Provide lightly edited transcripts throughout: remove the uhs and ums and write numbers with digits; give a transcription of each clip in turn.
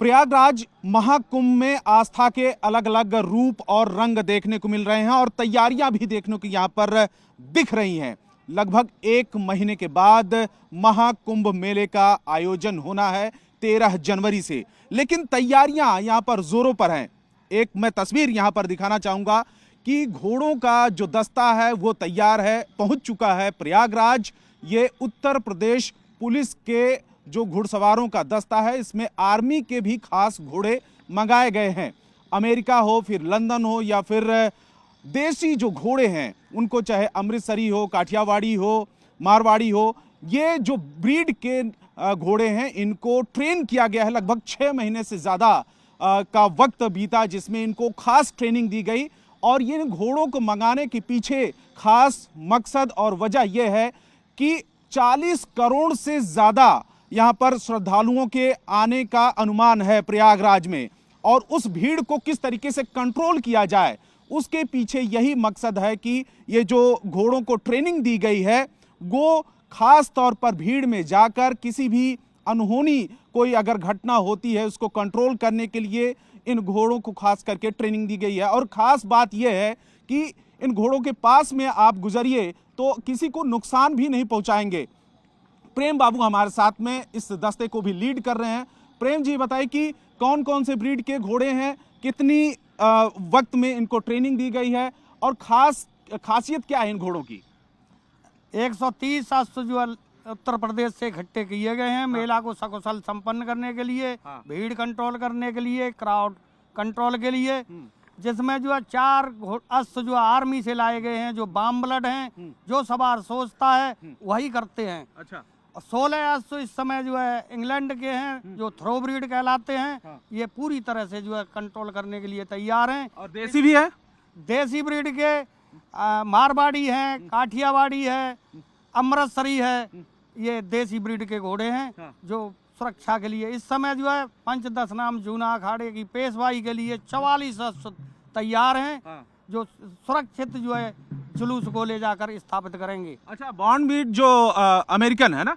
प्रयागराज महाकुंभ में आस्था के अलग अलग रूप और रंग देखने को मिल रहे हैं और तैयारियां भी देखने को यहां पर दिख रही हैं। लगभग 1 महीने के बाद महाकुंभ मेले का आयोजन होना है 13 जनवरी से, लेकिन तैयारियां यहां पर जोरों पर हैं। एक मैं तस्वीर यहां पर दिखाना चाहूंगा कि घोड़ों का जो दस्ता है वो तैयार है, पहुंच चुका है प्रयागराज। ये उत्तर प्रदेश पुलिस के जो घुड़सवारों का दस्ता है, इसमें आर्मी के भी खास घोड़े मंगाए गए हैं। अमेरिका हो, फिर लंदन हो, या फिर देसी जो घोड़े हैं उनको, चाहे अमृतसरी हो, काठियावाड़ी हो, मारवाड़ी हो, ये जो ब्रीड के घोड़े हैं इनको ट्रेन किया गया है। लगभग 6 महीने से ज़्यादा का वक्त बीता जिसमें इनको खास ट्रेनिंग दी गई। और ये घोड़ों को मंगाने के पीछे खास मकसद और वजह यह है कि 40 करोड़ से ज़्यादा यहाँ पर श्रद्धालुओं के आने का अनुमान है प्रयागराज में, और उस भीड़ को किस तरीके से कंट्रोल किया जाए उसके पीछे यही मकसद है कि ये जो घोड़ों को ट्रेनिंग दी गई है वो खास तौर पर भीड़ में जाकर किसी भी अनहोनी कोई अगर घटना होती है उसको कंट्रोल करने के लिए इन घोड़ों को खास करके ट्रेनिंग दी गई है। और खास बात यह है कि इन घोड़ों के पास में आप गुजरिए तो किसी को नुकसान भी नहीं पहुंचाएंगे। प्रेम बाबू हमारे साथ में इस दस्ते को भी लीड कर रहे हैं। प्रेम जी, बताइए कि कौन कौन से ब्रीड के घोड़े हैं, कितनी वक्त में इनको ट्रेनिंग दी गई है, और खासियत क्या है इन घोड़ों की? 130 अश्व जो उत्तर प्रदेश से इकट्ठे किए गए हैं मेला को सकुशल संपन्न करने के लिए, भीड़ कंट्रोल करने के लिए, क्राउड कंट्रोल के लिए, जिसमें जो है 4 अश्व जो आर्मी से लाए गए हैं, जो बाम ब्लड हैं, जो सवार सोचता है वही करते हैं। अच्छा। 16 अश्व इस समय जो है इंग्लैंड के हैं, जो थ्रो ब्रीड कहलाते हैं। ये पूरी तरह से जो है कंट्रोल करने के लिए तैयार हैं। और देसी भी है? देसी ब्रीड के मारवाड़ी हैं, काठियावाड़ी है, अमृतसरी है, ये देसी ब्रीड के घोड़े हैं जो सुरक्षा के लिए इस समय जो है पंचदश नाम जूना अखाड़े की पेशवाई के लिए 44 अश्व तैयार हैं, जो सुरक्षित जो है जुलूस को ले जाकर स्थापित करेंगे। अच्छा, बॉन्ड ब्रीड जो अमेरिकन है ना?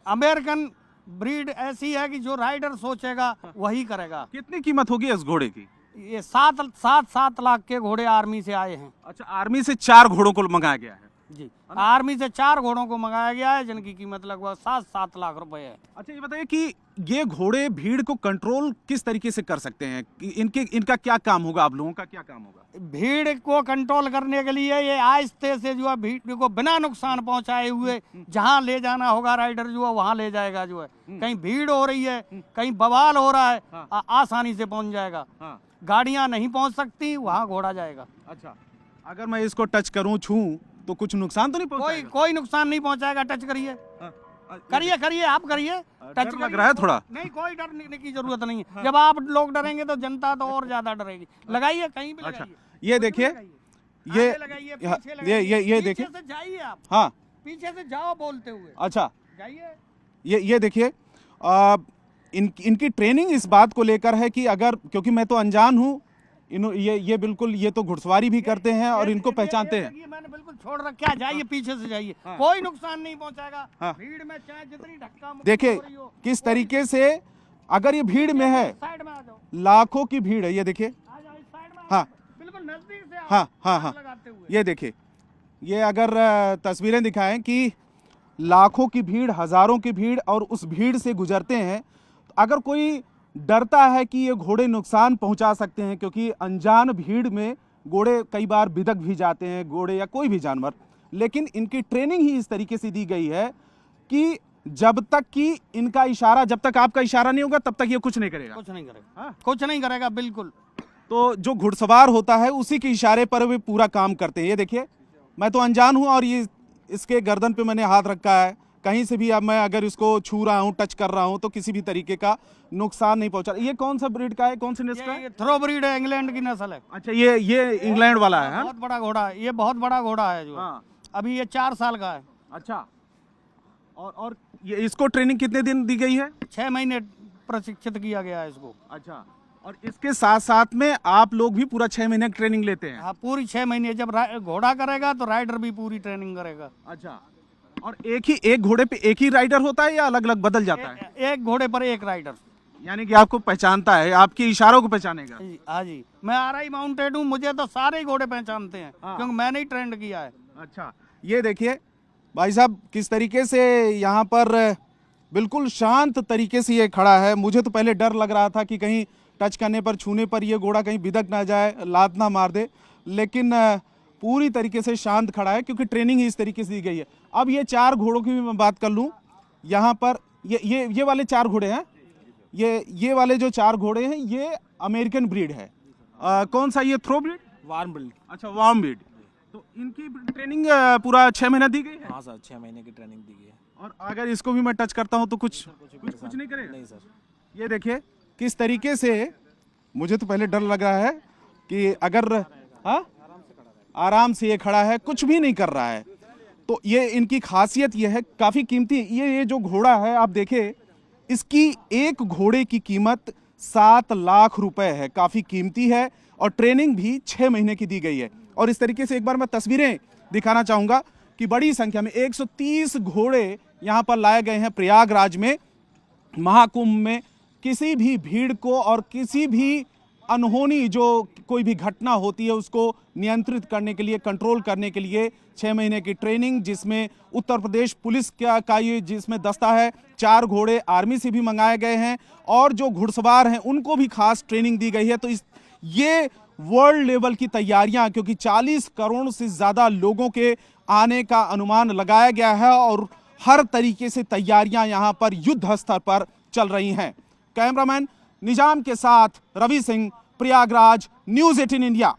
अमेरिकन ब्रीड ऐसी है कि जो राइडर सोचेगा वही करेगा। कितनी कीमत होगी इस घोड़े की? ये 7 लाख के घोड़े आर्मी से आए हैं। अच्छा, आर्मी से 4 घोड़ों को मंगाया गया है? जी, आर्मी से 4 घोड़ों को मंगाया गया है, जिनकी कीमत लगभग 7 लाख रुपए है। अच्छा, ये बताइए कि ये घोड़े भीड़ को कंट्रोल किस तरीके से कर सकते हैं? इनका क्या काम होगा? आप लोगों का क्या काम होगा? भीड़ को कंट्रोल करने के लिए ये आहिस्ते से जो है भीड़ को बिना नुकसान पहुंचाए हुए जहां ले जाना होगा राइडर जो है वहां ले जाएगा। जो है कहीं भीड़ हो रही है, कहीं बवाल हो रहा है, आसानी से पहुंच जाएगा। गाड़ियां नहीं पहुंच सकती, वहां घोड़ा जाएगा। अच्छा, अगर मैं इसको टच करूं, छूं, तो कुछ नुकसान तो नहीं पहुंचेगा? कोई नुकसान नहीं पहुंचाएगा। टच करिए, करिए आप करिए। टच लग रहा है थोड़ा? नहीं, कोई डरने की जरूरत नहीं है। जब आप लोग डरेंगे तो जनता तो और ज्यादा डरेगी। लगाइए, कहीं भी लगाइए। ये देखिए, ये देखिए, पीछे से जाइए आप। हाँ, पीछे से जाओ बोलते हुए। अच्छा, जाइए। ये देखिए, इनकी ट्रेनिंग इस बात को लेकर है कि अगर, क्योंकि मैं तो अनजान हूँ, ये बिल्कुल, ये तो घुड़सवारी भी करते हैं और इनको पहचानते हैं। मैंने बिल्कुल छोड़ रखा। जाइए, पीछे से जाइए। कोई नुकसान नहीं पहुंचाएगा। भीड़ में चाहे जितनी धक्का देखिए किस तरीके से, अगर ये भीड़ में है, साइड में आ जाओ, लाखों की भीड़ है, ये देखिए। हाँ, बिल्कुल नजदीक से हाँ, ये देखिए, ये अगर तस्वीरें दिखाएं कि लाखों की भीड़, हजारों की भीड़, और उस भीड़ से गुजरते हैं। तो अगर कोई डरता है कि ये घोड़े नुकसान पहुंचा सकते हैं, क्योंकि अनजान भीड़ में घोड़े कई बार बिदक भी जाते हैं, घोड़े या कोई भी जानवर, लेकिन इनकी ट्रेनिंग ही इस तरीके से दी गई है कि जब तक कि इनका इशारा, जब तक आपका इशारा नहीं होगा तब तक ये कुछ नहीं करेगा। कुछ नहीं करेगा, बिल्कुल। तो जो घुड़सवार होता है उसी के इशारे पर वे पूरा काम करते हैं। ये देखिए, मैं तो अनजान हूं और ये इसके गर्दन पे मैंने हाथ रखा है। कहीं से भी अब मैं अगर इसको छू रहा हूं, टच कर रहा हूं, तो किसी भी तरीके का नुकसान नहीं पहुंचा। ये कौन सा ब्रीड का है, कौन सी नस्ल का है? थ्रो ब्रीड है, इंग्लैंड की नस्ल है। अच्छा, ये इंग्लैंड वाला है? बहुत बड़ा घोड़ा है, ये बहुत बड़ा घोड़ा है जो। अभी ये 4 साल का है। अच्छा, और ये इसको ट्रेनिंग कितने दिन दी गई है? 6 महीने प्रशिक्षित किया गया है इसको। अच्छा, और इसके साथ साथ में आप लोग भी पूरा 6 महीने की ट्रेनिंग लेते हैं? हाँ, पूरी 6 महीने। जब घोड़ा करेगा तो राइडर भी पूरी ट्रेनिंग करेगा। अच्छा, और एक घोड़े पे एक ही राइडर होता है या अलग अलग बदल जाता है? एक घोड़े पर एक राइडर। यानी कि आपको पहचानता है, आपके इशारों को पहचानेगा। हाँ जी, मैं आरआई माउंटेड हूँ, मुझे तो सारे ही घोड़े पहचानते हैं क्योंकि मैंने ही ट्रेंड किया है। अच्छा, ये देखिए भाई साहब किस तरीके से यहाँ पर बिल्कुल शांत तरीके से ये खड़ा है। मुझे तो पहले डर लग रहा था कि कहीं टच करने पर, छूने पर ये घोड़ा कहीं बिदक ना जाए, लात ना मार दे, लेकिन पूरी तरीके से शांत खड़ा है क्योंकि ट्रेनिंग ही इस तरीके से दी गई है। अब ये 4 घोड़ों की भी मैं बात कर लूँ, यहाँ पर ये वाले 4 घोड़े हैं, ये वाले जो 4 घोड़े हैं ये अमेरिकन ब्रीड है। कौन सा ये थ्रो ब्रीड? Warm breed. अच्छा, वार्म ब्रीड। तो इनकी ट्रेनिंग पूरा 6 महीना दी गई है? हाँ सर, 6 महीने की ट्रेनिंग दी गई है। और अगर इसको भी मैं टच करता हूँ तो कुछ नहीं करेगा? नहीं सर। ये देखिए किस तरीके से, मुझे तो पहले डर लग रहा है कि अगर आराम से ये खड़ा है, कुछ भी नहीं कर रहा है। तो ये इनकी खासियत ये है, काफ़ी कीमती। ये जो घोड़ा है आप देखें, इसकी एक घोड़े की कीमत 7 लाख रुपए है, काफ़ी कीमती है और ट्रेनिंग भी 6 महीने की दी गई है। और इस तरीके से एक बार मैं तस्वीरें दिखाना चाहूँगा कि बड़ी संख्या में 130 घोड़े यहाँ पर लाए गए हैं प्रयागराज में महाकुंभ में। किसी भी भीड़ को और किसी भी अनहोनी जो कोई भी घटना होती है उसको नियंत्रित करने के लिए, कंट्रोल करने के लिए 6 महीने की ट्रेनिंग, जिसमें उत्तर प्रदेश पुलिस का ये जिसमें दस्ता है, 4 घोड़े आर्मी से भी मंगाए गए हैं और जो घुड़सवार हैं उनको भी खास ट्रेनिंग दी गई है। तो ये वर्ल्ड लेवल की तैयारियां, क्योंकि 40 करोड़ से ज़्यादा लोगों के आने का अनुमान लगाया गया है और हर तरीके से तैयारियां यहाँ पर युद्ध स्तर पर चल रही हैं। कैमरामैन निजाम के साथ रवि सिंह, प्रयागराज, न्यूज़ 18 इंडिया।